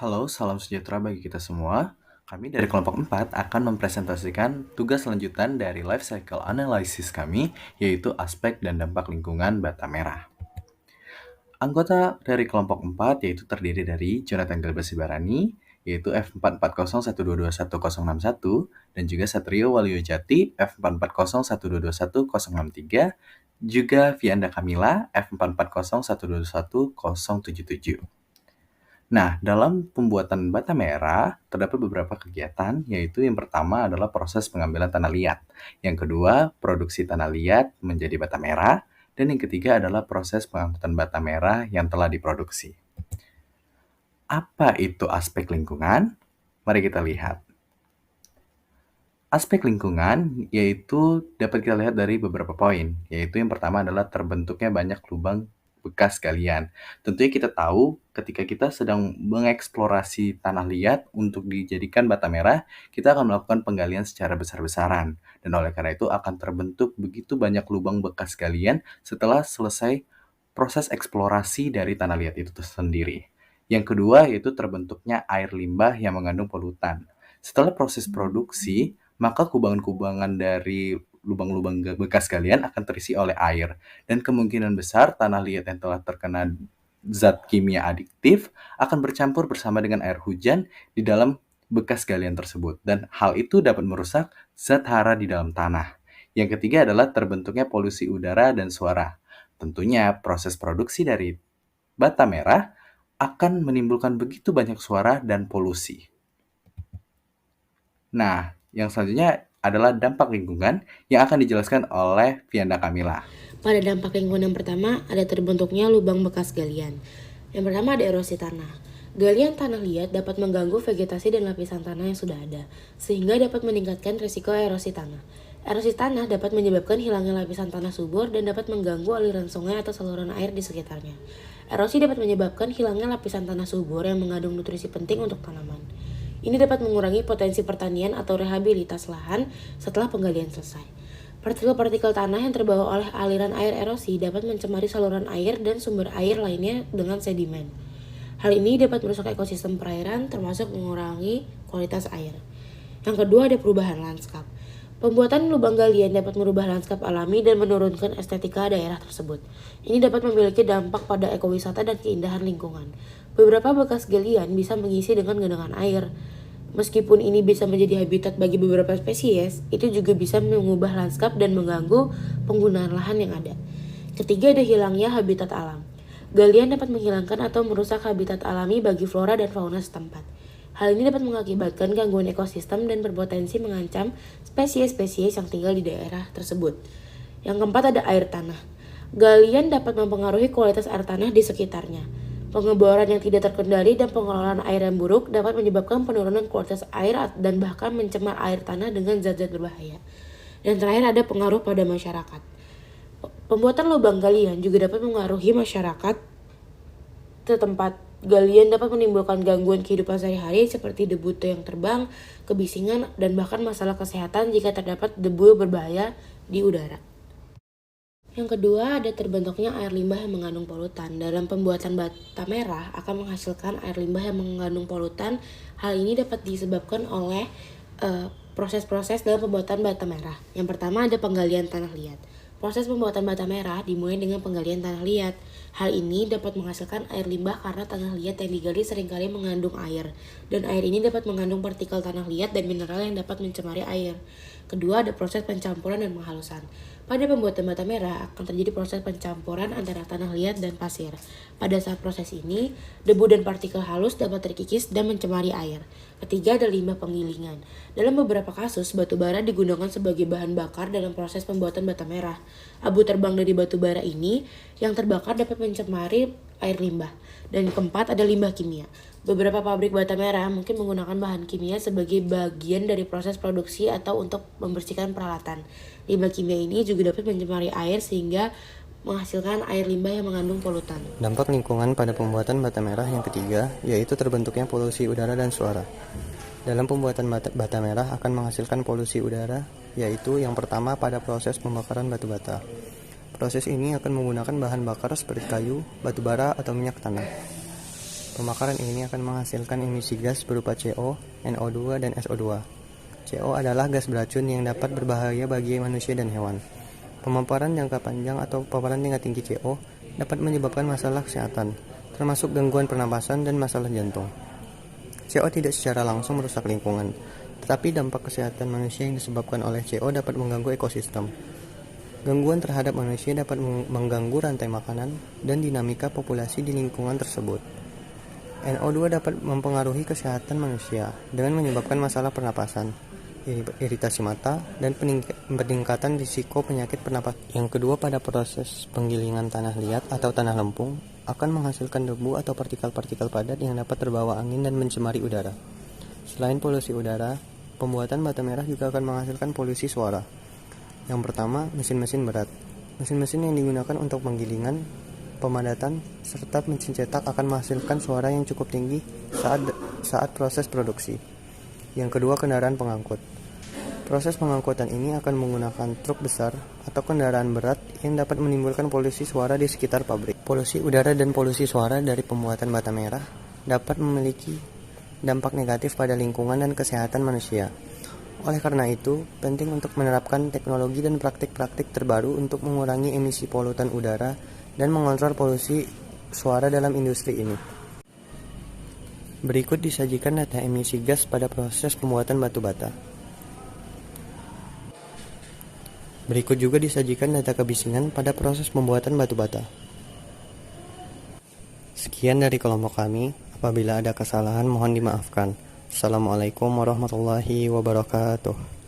Halo, salam sejahtera bagi kita semua. Kami dari kelompok 4 akan mempresentasikan tugas lanjutan dari life cycle analysis kami, yaitu aspek dan dampak lingkungan bata merah. Anggota dari kelompok 4 yaitu terdiri dari Jonathan Galbas Sibarani, yaitu F4401221061, dan juga Satrio Walyojati F4401221063, juga Vianda Kamila F4401221077. Nah, dalam pembuatan bata merah, terdapat beberapa kegiatan, yaitu yang pertama adalah proses pengambilan tanah liat. Yang kedua, produksi tanah liat menjadi bata merah. Dan yang ketiga adalah proses pengangkutan bata merah yang telah diproduksi. Apa itu aspek lingkungan? Mari kita lihat. Aspek lingkungan yaitu dapat kita lihat dari beberapa poin, yaitu yang pertama adalah terbentuknya banyak lubang bekas galian. Tentunya kita tahu ketika kita sedang mengeksplorasi tanah liat untuk dijadikan bata merah, kita akan melakukan penggalian secara besar-besaran. Dan oleh karena itu akan terbentuk begitu banyak lubang bekas galian setelah selesai proses eksplorasi dari tanah liat itu sendiri. Yang kedua yaitu terbentuknya air limbah yang mengandung polutan. Setelah proses produksi, maka kubangan-kubangan dari lubang-lubang bekas galian akan terisi oleh air. Dan kemungkinan besar tanah liat yang telah terkena zat kimia adiktif akan bercampur bersama dengan air hujan di dalam bekas galian tersebut. Dan hal itu dapat merusak zat hara di dalam tanah. Yang ketiga adalah terbentuknya polusi udara dan suara. Tentunya proses produksi dari bata merah akan menimbulkan begitu banyak suara dan polusi. Nah, yang selanjutnya adalah dampak lingkungan yang akan dijelaskan oleh Vianda Kamila. Pada dampak lingkungan yang pertama, ada terbentuknya lubang bekas galian. Yang pertama ada erosi tanah. Galian tanah liat dapat mengganggu vegetasi dan lapisan tanah yang sudah ada, sehingga dapat meningkatkan risiko erosi tanah. Erosi tanah dapat menyebabkan hilangnya lapisan tanah subur dan dapat mengganggu aliran sungai atau saluran air di sekitarnya. Erosi dapat menyebabkan hilangnya lapisan tanah subur yang mengandung nutrisi penting untuk tanaman. Ini dapat mengurangi potensi pertanian atau rehabilitas lahan setelah penggalian selesai. Partikel-partikel tanah yang terbawa oleh aliran air erosi dapat mencemari saluran air dan sumber air lainnya dengan sedimen. Hal ini dapat merusak ekosistem perairan termasuk mengurangi kualitas air. Yang kedua ada perubahan lanskap. Pembuatan lubang galian dapat merubah lanskap alami dan menurunkan estetika daerah tersebut. Ini dapat memiliki dampak pada ekowisata dan keindahan lingkungan. Beberapa bekas galian bisa mengisi dengan genangan air. Meskipun ini bisa menjadi habitat bagi beberapa spesies, itu juga bisa mengubah lanskap dan mengganggu penggunaan lahan yang ada. Ketiga ada hilangnya habitat alam. Galian dapat menghilangkan atau merusak habitat alami bagi flora dan fauna setempat. Hal ini dapat mengakibatkan gangguan ekosistem dan berpotensi mengancam spesies-spesies yang tinggal di daerah tersebut. Yang keempat ada air tanah. Galian dapat mempengaruhi kualitas air tanah di sekitarnya. Pengeboran yang tidak terkendali dan pengelolaan air yang buruk dapat menyebabkan penurunan kualitas air dan bahkan mencemar air tanah dengan zat-zat berbahaya. Dan terakhir ada pengaruh pada masyarakat. Pembuatan lubang galian juga dapat mengaruhi masyarakat setempat. Galian dapat menimbulkan gangguan kehidupan sehari-hari seperti debu yang terbang, kebisingan, dan bahkan masalah kesehatan jika terdapat debu berbahaya di udara. Yang kedua, ada terbentuknya air limbah yang mengandung polutan. Dalam pembuatan bata merah akan menghasilkan air limbah yang mengandung polutan. Hal ini dapat disebabkan oleh proses-proses dalam pembuatan bata merah. Yang pertama ada penggalian tanah liat. Proses pembuatan bata merah dimulai dengan penggalian tanah liat. Hal ini dapat menghasilkan air limbah karena tanah liat yang digali seringkali mengandung air. Dan air ini dapat mengandung partikel tanah liat dan mineral yang dapat mencemari air. Kedua, ada proses pencampuran dan penghalusan. Pada pembuatan bata merah akan terjadi proses pencampuran antara tanah liat dan pasir. Pada saat proses ini, debu dan partikel halus dapat terkikis dan mencemari air. Ketiga ada limbah penggilingan. Dalam beberapa kasus, batu bara digunakan sebagai bahan bakar dalam proses pembuatan bata merah. Abu terbang dari batu bara ini yang terbakar dapat mencemari air limbah. Dan keempat ada limbah kimia. Beberapa pabrik bata merah mungkin menggunakan bahan kimia sebagai bagian dari proses produksi atau untuk membersihkan peralatan. Limbah kimia ini juga dapat mencemari air sehingga menghasilkan air limbah yang mengandung polutan. Dampak lingkungan pada pembuatan bata merah yang ketiga, yaitu terbentuknya polusi udara dan suara. Dalam pembuatan bata merah akan menghasilkan polusi udara, yaitu yang pertama pada proses pembakaran batu bata. Proses ini akan menggunakan bahan bakar seperti kayu, batu bara, atau minyak tanah. Pembakaran ini akan menghasilkan emisi gas berupa CO, NO2, dan SO2. CO adalah gas beracun yang dapat berbahaya bagi manusia dan hewan. Pemaparan jangka panjang atau paparan tingkat tinggi CO dapat menyebabkan masalah kesehatan, termasuk gangguan pernapasan dan masalah jantung. CO tidak secara langsung merusak lingkungan, tetapi dampak kesehatan manusia yang disebabkan oleh CO dapat mengganggu ekosistem. Gangguan terhadap manusia dapat mengganggu rantai makanan dan dinamika populasi di lingkungan tersebut. NO2 dapat mempengaruhi kesehatan manusia dengan menyebabkan masalah pernapasan, iritasi mata, dan peningkatan risiko penyakit pernapasan. Yang kedua, pada proses penggilingan tanah liat atau tanah lempung akan menghasilkan debu atau partikel-partikel padat yang dapat terbawa angin dan mencemari udara. Selain polusi udara, pembuatan bata merah juga akan menghasilkan polusi suara. Yang pertama, mesin-mesin berat. Mesin-mesin yang digunakan untuk penggilingan, pemadatan, serta mesin cetak akan menghasilkan suara yang cukup tinggi saat proses produksi. Yang kedua, kendaraan pengangkut. Proses pengangkutan ini akan menggunakan truk besar atau kendaraan berat yang dapat menimbulkan polusi suara di sekitar pabrik. Polusi udara dan polusi suara dari pembuatan bata merah dapat memiliki dampak negatif pada lingkungan dan kesehatan manusia. Oleh karena itu, penting untuk menerapkan teknologi dan praktik-praktik terbaru untuk mengurangi emisi polutan udara dan mengontrol polusi suara dalam industri ini. Berikut disajikan data emisi gas pada proses pembuatan batu bata. Berikut juga disajikan data kebisingan pada proses pembuatan batu bata. Sekian dari kelompok kami. Apabila ada kesalahan mohon dimaafkan. Assalamualaikum warahmatullahi wabarakatuh.